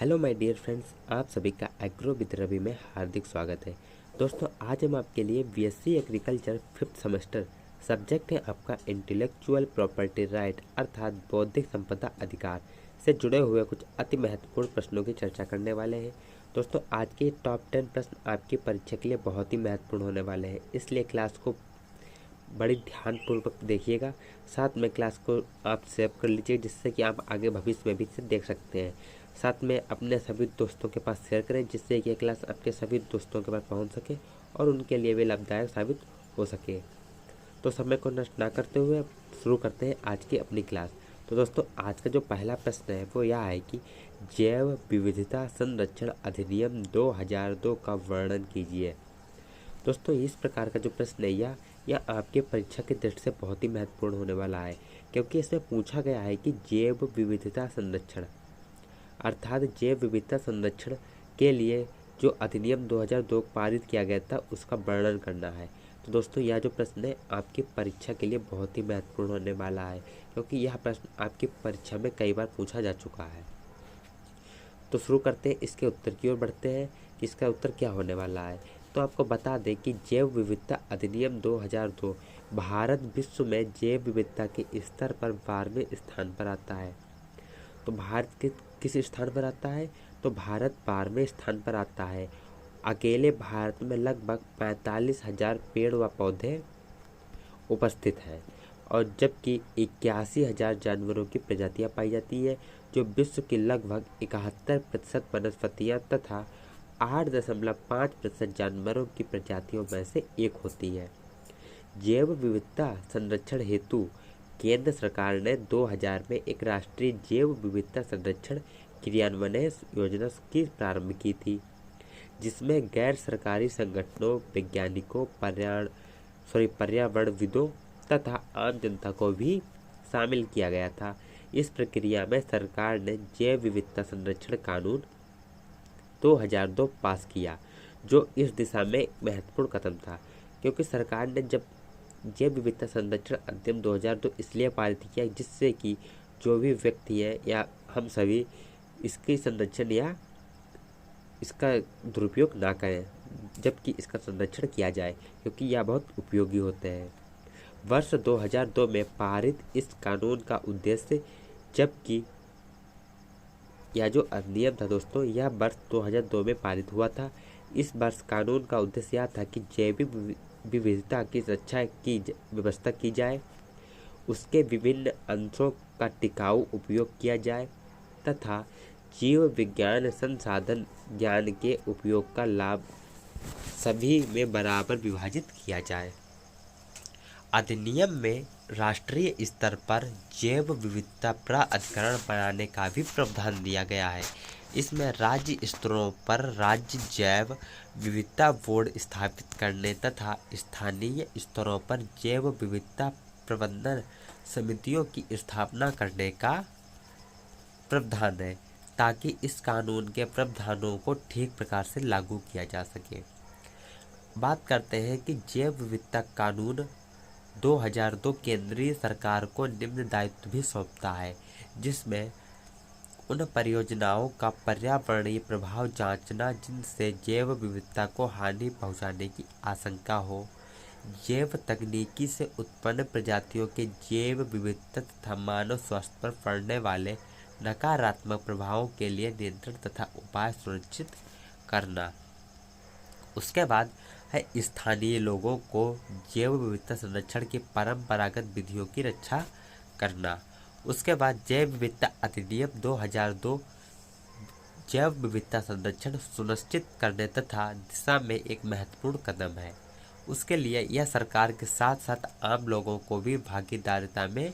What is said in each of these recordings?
Hello my dear friends, आप सभी का एग्रो विद रवि में हार्दिक स्वागत है। दोस्तों, आज हम आपके लिए BSc agriculture 5th semester subject है आपका इंटेलेक्चुअल प्रॉपर्टी राइट अर्थात बौद्धिक संपदा अधिकार से जुड़े हुए कुछ अति महत्वपूर्ण प्रश्नों की चर्चा करने वाले हैं। दोस्तों, आज के टॉप 10 प्रश्न आपकी परीक्षा के लिए बहुत ही महत्वपूर्ण होने वाले हैं, इसलिए क्लास को बड़ी ध्यानपूर्वक देखिएगा। साथ में क्लास को आप सेव कर लीजिए, जिससे कि आप आगे भविष्य में भी इसे देख सकते हैं। साथ में अपने सभी दोस्तों के पास शेयर करें, जिससे कि यह क्लास आपके सभी दोस्तों के पास पहुंच सके और उनके लिए भी लाभदायक साबित हो सके। तो समय को नष्ट ना करते हुए शुरू करते हैं आज की अपनी क्लास। तो दोस्तों, आज का जो पहला प्रश्न है वो यह है कि जैव विविधता संरक्षण अधिनियम 2002 का वर्णन कीजिए। दोस्तों, इस प्रकार का जो प्रश्न है यह आपके परीक्षा की दृष्टि से बहुत ही महत्वपूर्ण होने वाला है, क्योंकि इसमें पूछा गया है कि जैव विविधता संरक्षण अर्थात जैव विविधता संरक्षण के लिए जो अधिनियम 2002 पारित किया गया था उसका वर्णन करना है। तो दोस्तों, यह जो प्रश्न है आपकी परीक्षा के लिए बहुत ही महत्वपूर्ण होने वाला है, क्योंकि यह प्रश्न आपकी परीक्षा में कई बार पूछा जा चुका है। तो शुरू करते हैं, इसके उत्तर की ओर बढ़ते हैं कि इसका उत्तर क्या होने वाला है। तो आपको बता दें कि जैव विविधता अधिनियम 2002 भारत विश्व में जैव विविधता के स्तर पर 12वें स्थान पर आता है। तो भारत के किस स्थान पर आता है? तो भारत 12वें स्थान पर आता है। अकेले भारत में लगभग 45,000 पेड़ व पौधे उपस्थित हैं और जबकि 81,000 जानवरों की प्रजातियां पाई जाती है, जो विश्व की लगभग 71% वनस्पतियां तथा 8.5% जानवरों की प्रजातियों में से एक होती है। जैव विविधता संरक्षण हेतु केंद्र सरकार ने 2000 में एक राष्ट्रीय जैव विविधता संरक्षण क्रियान्वयन योजना की प्रारंभ की थी, जिसमें गैर सरकारी संगठनों, वैज्ञानिकों, पर्यावरणविदों तथा आम जनता को भी शामिल किया गया था। इस प्रक्रिया में सरकार ने जैव विविधता संरक्षण कानून 2002 पास किया, जो इस दिशा में एक महत्वपूर्ण कदम था, क्योंकि सरकार ने जब जैव विविधता संरक्षण अधिनियम 2002 इसलिए पारित किया जिससे कि जो भी व्यक्ति है या हम सभी इसकी संरक्षण या इसका दुरुपयोग ना करें, जबकि इसका संरक्षण किया जाए, क्योंकि यह बहुत उपयोगी होते हैं। वर्ष 2002 में पारित इस कानून का उद्देश्य, जबकि यह जो अधिनियम था दोस्तों यह वर्ष 2002 में पारित हुआ था। इस वर्ष कानून का उद्देश्य यह था कि जैविक विविधता की रक्षा की व्यवस्था की जाए, उसके विभिन्न अंशों का टिकाऊ उपयोग किया जाए तथा जीव विज्ञान संसाधन ज्ञान के उपयोग का लाभ सभी में बराबर विभाजित किया जाए। अधिनियम में राष्ट्रीय स्तर पर जैव विविधता प्राधिकरण बनाने का भी प्रावधान दिया गया है। इसमें राज्य स्तरों पर राज्य जैव विविधता बोर्ड स्थापित करने तथा स्थानीय स्तरों पर जैव विविधता प्रबंधन समितियों की स्थापना करने का प्रावधान है, ताकि इस कानून के प्रावधानों को ठीक प्रकार से लागू किया जा सके। बात करते हैं कि जैव विविधता कानून 2002 केंद्रीय सरकार को निम्न दायित्व भी सौंपता है, जिसमें उन परियोजनाओं का पर्यावरणीय प्रभाव जांचना जिनसे जैव विविधता को हानि पहुंचाने की आशंका हो, जैव तकनीकी से उत्पन्न प्रजातियों के जैव विविधता तथा मानव स्वास्थ्य पर पड़ने वाले नकारात्मक प्रभावों के लिए नियंत्रण तथा उपाय सुनिश्चित करना। उसके बाद है स्थानीय लोगों को जैव विविधता संरक्षण की परंपरागत विधियों की रक्षा करना। उसके बाद जैव विविधता अधिनियम 2002 जैव विविधता संरक्षण सुनिश्चित करने तथा दिशा में एक महत्वपूर्ण कदम है। उसके लिए यह सरकार के साथ साथ आम लोगों को भी भागीदारिता में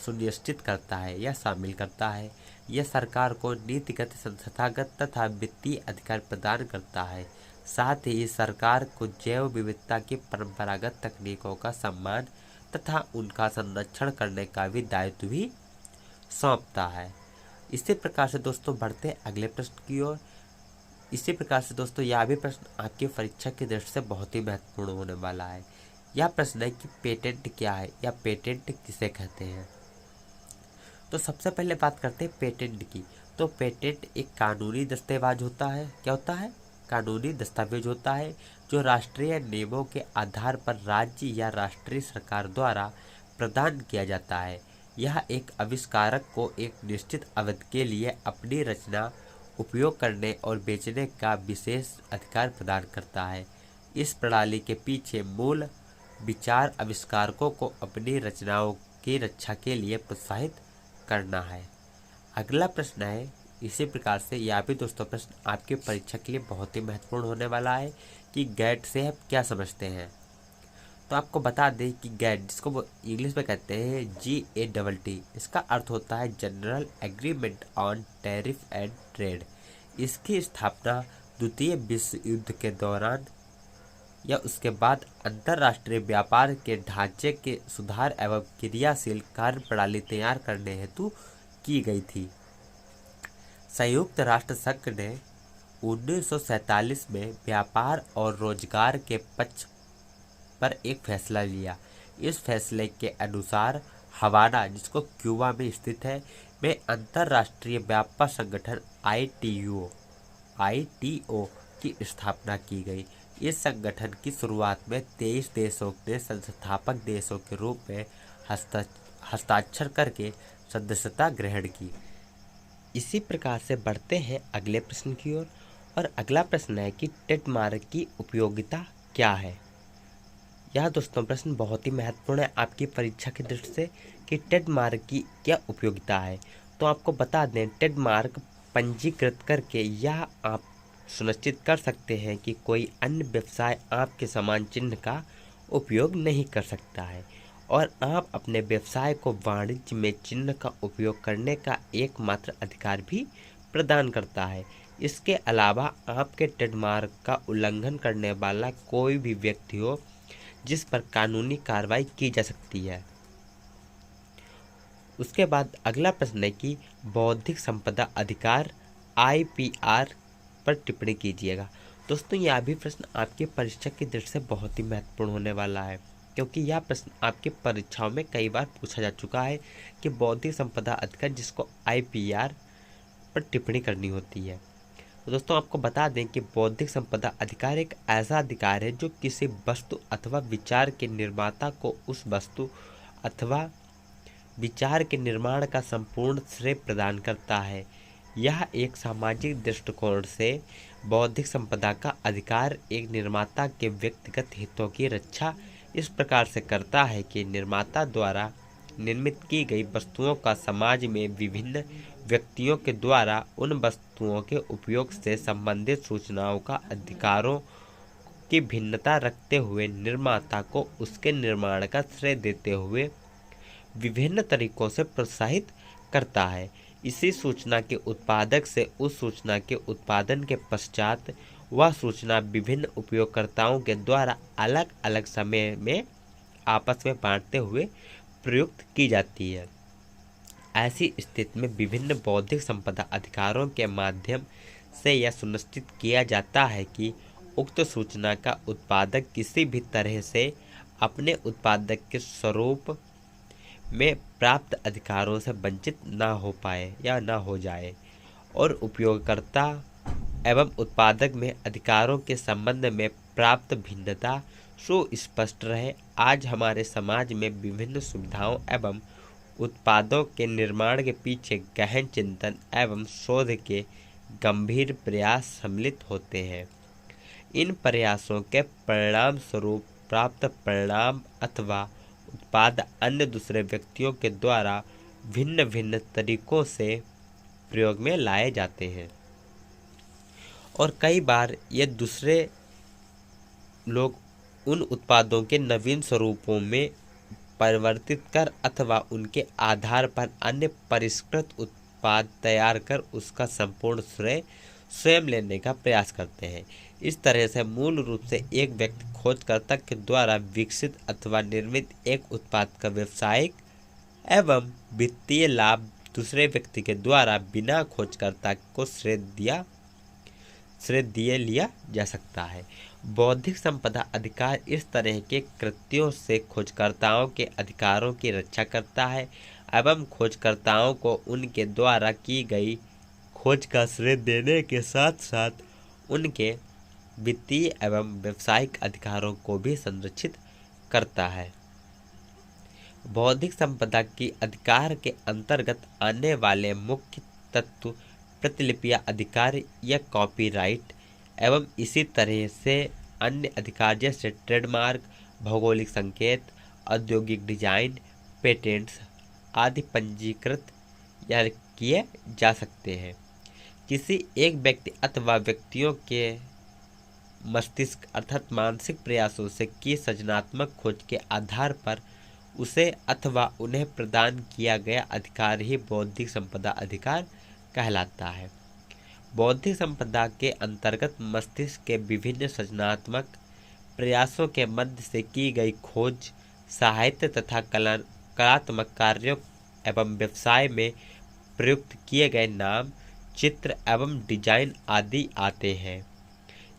सुनिश्चित करता है या शामिल करता है। यह सरकार को नीतिगत, संस्थागत तथा वित्तीय अधिकार प्रदान करता है। साथ ही सरकार को जैव विविधता की परंपरागत तकनीकों का सम्मान तथा उनका संरक्षण करने का भी दायित्व भी सौंपता है। इसी प्रकार से दोस्तों बढ़ते हैं अगले प्रश्न की ओर। इसी प्रकार से दोस्तों यह भी प्रश्न आपकी परीक्षा की दृष्टि से बहुत ही महत्वपूर्ण होने वाला है। यह प्रश्न है कि पेटेंट क्या है या पेटेंट किसे कहते हैं। तो सबसे पहले बात करते हैं पेटेंट की। तो पेटेंट एक कानूनी दस्तावेज होता है। क्या होता है? कानूनी दस्तावेज होता है जो राष्ट्रीय नियमों के आधार पर राज्य या राष्ट्रीय सरकार द्वारा प्रदान किया जाता है। यह एक आविष्कारक को एक निश्चित अवधि के लिए अपनी रचना उपयोग करने और बेचने का विशेष अधिकार प्रदान करता है। इस प्रणाली के पीछे मूल विचार आविष्कारकों को अपनी रचनाओं की रक्षा के लिए प्रोत्साहित करना है। अगला प्रश्न है इसी प्रकार से, यह भी दोस्तों प्रश्न आपके परीक्षा के लिए बहुत ही महत्वपूर्ण होने वाला है कि गैट से आप क्या समझते हैं। तो आपको बता दें कि गैट, जिसको वो इंग्लिश में कहते हैं GATT, इसका अर्थ होता है general agreement on tariff and trade. इसकी स्थापना द्वितीय विश्व युद्ध के दौरान या उसके बाद अंतर्राष्ट्रीय व्यापार के ढांचे के सुधार एवं क्रियाशील कार्य प्रणाली तैयार करने हेतु की गई थी। संयुक्त राष्ट्र संघ ने 1947 में व्यापार और रोजगार के पक्ष पर एक फैसला लिया। इस फैसले के अनुसार हवाना, जिसको क्यूबा में स्थित है, में अंतर्राष्ट्रीय व्यापार संगठन ITO की स्थापना की गई। इस संगठन की शुरुआत में 23 देशों ने संस्थापक देशों के रूप में हस्ताक्षर करके सदस्यता ग्रहण की। इसी प्रकार से बढ़ते हैं अगले प्रश्न की ओर, और अगला प्रश्न है कि ट्रेडमार्क की उपयोगिता क्या है। यह दोस्तों प्रश्न बहुत ही महत्वपूर्ण है आपकी परीक्षा की दृष्टि से कि ट्रेडमार्क की क्या उपयोगिता है। तो आपको बता दें, ट्रेडमार्क पंजीकृत करके यह आप सुनिश्चित कर सकते हैं कि कोई अन्य व्यवसाय आपके समान चिन्ह का उपयोग नहीं कर सकता है, और आप अपने व्यवसाय को वाणिज्य में चिन्ह का उपयोग करने का एकमात्र अधिकार भी प्रदान करता है। इसके अलावा आपके ट्रेडमार्क का उल्लंघन करने वाला कोई भी व्यक्ति हो जिस पर कानूनी कार्रवाई की जा सकती है। उसके बाद अगला प्रश्न है कि बौद्धिक संपदा अधिकार IPR पर टिप्पणी कीजिएगा। दोस्तों यह भी प्रश्न आपके परीक्षा की दृष्टि से बहुत ही महत्वपूर्ण होने वाला है, क्योंकि यह प्रश्न आपके परीक्षाओं में कई बार पूछा जा चुका है कि बौद्धिक संपदा अधिकार, जिसको IPR पर टिप्पणी करनी होती है। तो दोस्तों आपको बता दें कि बौद्धिक संपदा अधिकार एक ऐसा अधिकार है जो किसी वस्तु अथवा विचार के निर्माता को उस वस्तु अथवा विचार के निर्माण का संपूर्ण श्रेय प्रदान करता है। यह एक सामाजिक दृष्टिकोण से बौद्धिक संपदा का अधिकार एक निर्माता के व्यक्तिगत हितों की रक्षा इस प्रकार से करता है कि निर्माता द्वारा निर्मित की गई वस्तुओं का समाज में विभिन्न व्यक्तियों के द्वारा उन वस्तुओं के उपयोग से संबंधित सूचनाओं का अधिकारों की भिन्नता रखते हुए निर्माता को उसके निर्माण का श्रेय देते हुए विभिन्न तरीकों से प्रोत्साहित करता है। इसी सूचना के उत्पादक से उस सूचना के उत्पादन के पश्चात वह सूचना विभिन्न उपयोगकर्ताओं के द्वारा अलग अलग समय में आपस में बांटते हुए प्रयुक्त की जाती है। ऐसी स्थिति में विभिन्न बौद्धिक संपदा अधिकारों के माध्यम से यह सुनिश्चित किया जाता है कि उक्त सूचना का उत्पादक किसी भी तरह से अपने उत्पादक के स्वरूप में प्राप्त अधिकारों से वंचित ना हो पाए या ना हो जाए, और उपयोगकर्ता एवं उत्पादक में अधिकारों के संबंध में प्राप्त भिन्नता सुस्पष्ट रहे। आज हमारे समाज में विभिन्न सुविधाओं एवं उत्पादों के निर्माण के पीछे गहन चिंतन एवं शोध के गंभीर प्रयास सम्मिलित होते हैं। इन प्रयासों के परिणाम स्वरूप प्राप्त परिणाम अथवा उत्पाद अन्य दूसरे व्यक्तियों के द्वारा भिन्न भिन्न तरीकों से प्रयोग में लाए जाते हैं, और कई बार ये दूसरे लोग उन उत्पादों के नवीन स्वरूपों में परिवर्तित कर अथवा उनके आधार पर अन्य परिष्कृत उत्पाद तैयार कर उसका संपूर्ण श्रेय स्वयं लेने का प्रयास करते हैं। इस तरह से मूल रूप से एक व्यक्ति खोजकर्ता के द्वारा विकसित अथवा निर्मित एक उत्पाद का व्यावसायिक एवं वित्तीय लाभ दूसरे व्यक्ति के द्वारा बिना खोजकर्ता को श्रेय दिए लिया जा सकता है। बौद्धिक संपदा अधिकार इस तरह के कृत्यों से खोजकर्ताओं के अधिकारों की रक्षा करता है एवं खोजकर्ताओं को उनके द्वारा की गई खोज का श्रेय देने के साथ साथ उनके वित्तीय एवं व्यावसायिक अधिकारों को भी संरक्षित करता है। बौद्धिक संपदा की अधिकार के अंतर्गत आने वाले मुख्य तत्व प्रतिलिपियां अधिकार या कॉपीराइट एवं इसी तरह से अन्य अधिकार जैसे ट्रेडमार्क, भौगोलिक संकेत, औद्योगिक डिजाइन, पेटेंट्स आदि पंजीकृत या किए जा सकते हैं। किसी एक व्यक्ति अथवा व्यक्तियों के मस्तिष्क अर्थात मानसिक प्रयासों से की सृजनात्मक खोज के आधार पर उसे अथवा उन्हें प्रदान किया गया अधिकार ही बौद्धिक संपदा अधिकार कहलाता है। बौद्धिक संपदा के अंतर्गत मस्तिष्क के विभिन्न सृजनात्मक प्रयासों के मध्य से की गई खोज, साहित्य तथा कलात्मक कार्यों एवं व्यवसाय में प्रयुक्त किए गए नाम, चित्र एवं डिजाइन आदि आते हैं।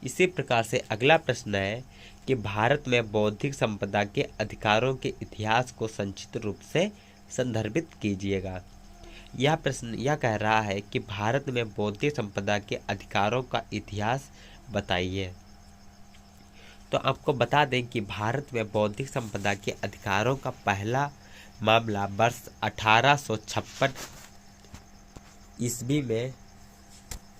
इसी प्रकार से अगला प्रश्न है कि भारत में बौद्धिक संपदा के अधिकारों के इतिहास को संक्षिप्त रूप से संदर्भित कीजिएगा। यह प्रश्न यह कह रहा है कि भारत में बौद्धिक संपदा के अधिकारों का इतिहास बताइए। तो आपको बता दें कि भारत में बौद्धिक संपदा के अधिकारों का पहला मामला वर्ष 1856 ईस्वी में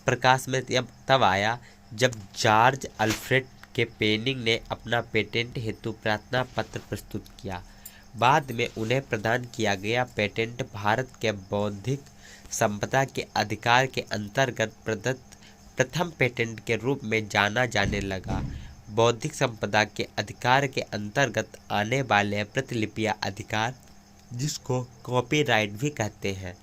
प्रकाश में तब आया जब जॉर्ज अल्फ्रेड के पेनिंग ने अपना पेटेंट हेतु प्रार्थना पत्र प्रस्तुत किया। बाद में उन्हें प्रदान किया गया पेटेंट भारत के बौद्धिक संपदा के अधिकार के अंतर्गत प्रदत्त प्रथम पेटेंट के रूप में जाना जाने लगा। बौद्धिक संपदा के अधिकार के अंतर्गत आने वाले प्रतिलिपियां अधिकार, जिसको कॉपीराइट भी कहते हैं,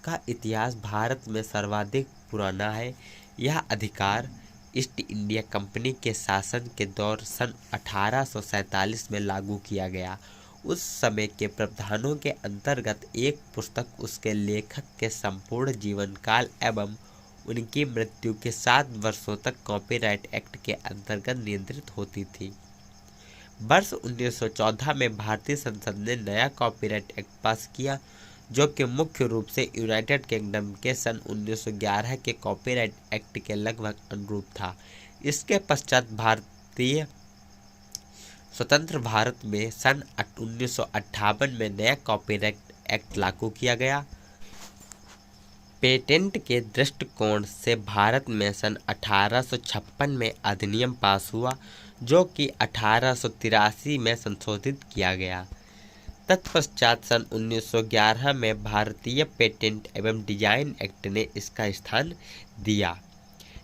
का इतिहास भारत में सर्वाधिक पुराना है। यह अधिकार ईस्ट इंडिया कंपनी के शासन के दौर सन 1847 में लागू किया गया। उस समय के प्रावधानों के अंतर्गत एक पुस्तक उसके लेखक के संपूर्ण जीवन काल एवं उनकी मृत्यु के 7 वर्षों तक कॉपीराइट एक्ट के अंतर्गत नियंत्रित होती थी। वर्ष 1914 में भारतीय संसद ने नया कॉपीराइट एक्ट पास किया, जो कि मुख्य रूप से यूनाइटेड किंगडम के सन 1911 के कॉपीराइट एक्ट के लगभग अनुरूप था। इसके पश्चात भारतीय स्वतंत्र भारत में सन 1958 में नया कॉपीराइट एक्ट लागू किया गया। पेटेंट के दृष्टिकोण से भारत में सन 1856 में अधिनियम पास हुआ, जो कि 1883 में संशोधित किया गया। तत्पश्चात सन 1911 में भारतीय पेटेंट एवं डिजाइन एक्ट ने इसका स्थान दिया।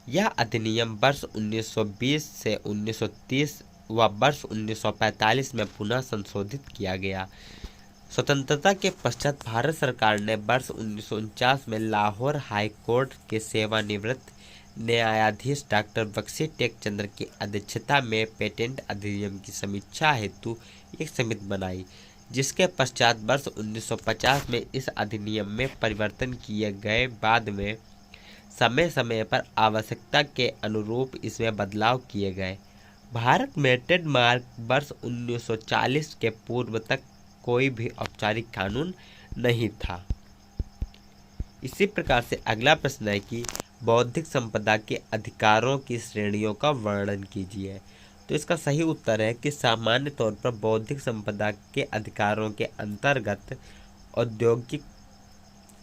यह अधिनियम वर्ष 1920 से 1930 व वर्ष 1945 में पुनः संशोधित किया गया। स्वतंत्रता के पश्चात भारत सरकार ने वर्ष 1949 में लाहौर हाई कोर्ट के सेवानिवृत्त न्यायाधीश डॉक्टर बख्शी टेकचंद्र की अध्यक्षता में पेटेंट अधिनियम की समीक्षा हेतु एक समिति बनाई, जिसके पश्चात वर्ष 1950 में इस अधिनियम में परिवर्तन किए गए। बाद में समय समय पर आवश्यकता के अनुरूप इसमें बदलाव किए गए। भारत में ट्रेडमार्क वर्ष 1940 के पूर्व तक कोई भी औपचारिक कानून नहीं था। इसी प्रकार से अगला प्रश्न है कि बौद्धिक संपदा के अधिकारों की श्रेणियों का वर्णन कीजिए। तो इसका सही उत्तर है कि सामान्य तौर पर बौद्धिक संपदा के अधिकारों के अंतर्गत औद्योगिक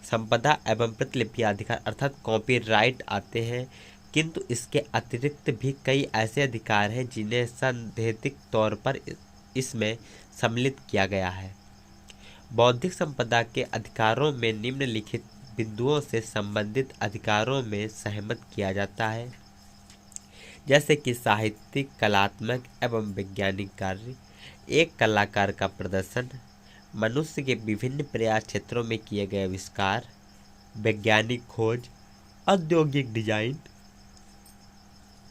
संपदा एवं प्रतिलिपि अधिकार अर्थात कॉपीराइट आते हैं, किंतु इसके अतिरिक्त भी कई ऐसे अधिकार हैं जिन्हें सैद्धांतिक तौर पर इसमें सम्मिलित किया गया है। बौद्धिक संपदा के अधिकारों में निम्नलिखित बिंदुओं से संबंधित अधिकारों में सहमत किया जाता है, जैसे कि साहित्यिक, कलात्मक एवं वैज्ञानिक कार्य, एक कलाकार का प्रदर्शन, मनुष्य के विभिन्न प्रयास क्षेत्रों में किए गए आविष्कार, वैज्ञानिक खोज, औद्योगिक डिजाइन,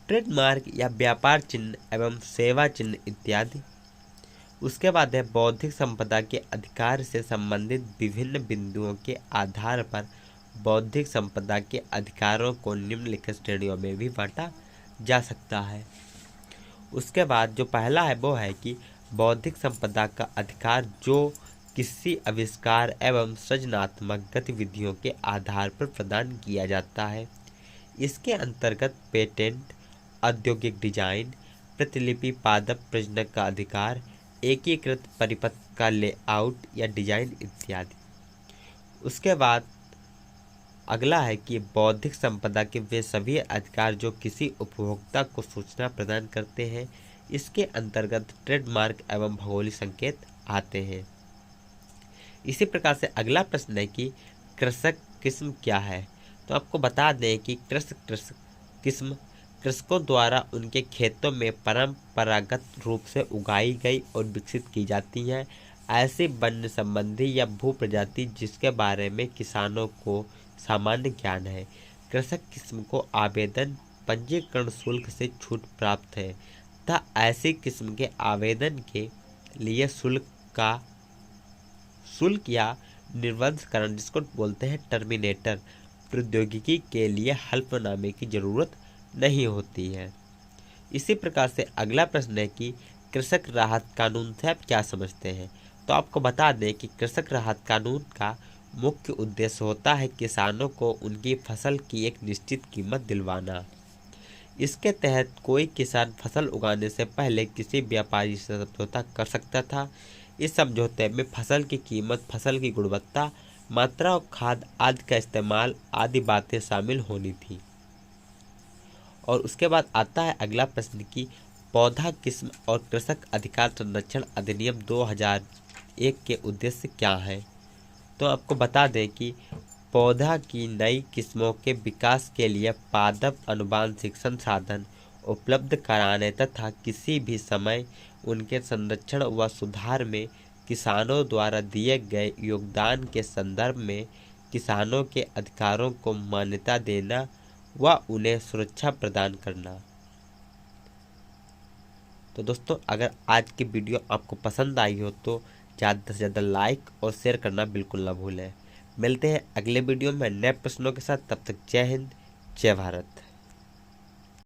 ट्रेडमार्क या व्यापार चिन्ह एवं सेवा चिन्ह इत्यादि। उसके बाद है बौद्धिक संपदा के अधिकार से संबंधित विभिन्न बिंदुओं के आधार पर बौद्धिक संपदा के अधिकारों को निम्नलिखित श्रेणियों में भी बांटा जा सकता है। उसके बाद जो पहला है वो है कि बौद्धिक संपदा का अधिकार जो किसी आविष्कार एवं सृजनात्मक गतिविधियों के आधार पर प्रदान किया जाता है। इसके अंतर्गत पेटेंट, औद्योगिक डिजाइन, प्रतिलिपि, पादप प्रजनन का अधिकार, एकीकृत परिपथ का लेआउट या डिजाइन इत्यादि। उसके बाद अगला है कि बौद्धिक संपदा के वे सभी अधिकार जो किसी उपभोक्ता को सूचना प्रदान करते हैं। इसके अंतर्गत ट्रेडमार्क एवं भौगोलिक संकेत आते हैं। इसी प्रकार से अगला प्रश्न है कि कृषक किस्म क्या है। तो आपको बता दें कि कृषक किस्म कृषकों द्वारा उनके खेतों में परंपरागत रूप से उगाई गई और विकसित की जाती हैं ऐसी वन्य संबंधी या भू प्रजाति जिसके बारे में किसानों को सामान्य ज्ञान है। कृषक किस्म को आवेदन पंजीकरण शुल्क से छूट प्राप्त है तथा ऐसी किस्म के आवेदन के लिए शुल्क या निर्बंधकरण, जिसको बोलते हैं टर्मिनेटर, प्रौद्योगिकी के लिए हल्फनामे की जरूरत नहीं होती है। इसी प्रकार से अगला प्रश्न है कि कृषक राहत कानून से आप क्या समझते हैं। तो आपको बता दें कि कृषक राहत कानून का मुख्य उद्देश्य होता है किसानों को उनकी फसल की एक निश्चित कीमत दिलवाना। इसके तहत कोई किसान फसल उगाने से पहले किसी व्यापारी से समझौता कर सकता था। इस समझौते में फसल की कीमत, फसल की गुणवत्ता, मात्रा और खाद आदि का इस्तेमाल आदि बातें शामिल होनी थी। और उसके बाद आता है अगला प्रश्न कि पौधा किस्म और कृषक अधिकार संरक्षण अधिनियम 2001 के उद्देश्य क्या है। तो आपको बता दें कि पौधा की नई किस्मों के विकास के लिए पादप अनुवांशिक संसाधन उपलब्ध कराने तथा किसी भी समय उनके संरक्षण व सुधार में किसानों द्वारा दिए गए योगदान के संदर्भ में किसानों के अधिकारों को मान्यता देना व उन्हें सुरक्षा प्रदान करना। तो दोस्तों, अगर आज की वीडियो आपको पसंद आई हो तो ज़्यादा से ज़्यादा लाइक और शेयर करना बिल्कुल ना भूलें। मिलते हैं अगले वीडियो में नए प्रश्नों के साथ। तब तक जय हिंद, जय भारत।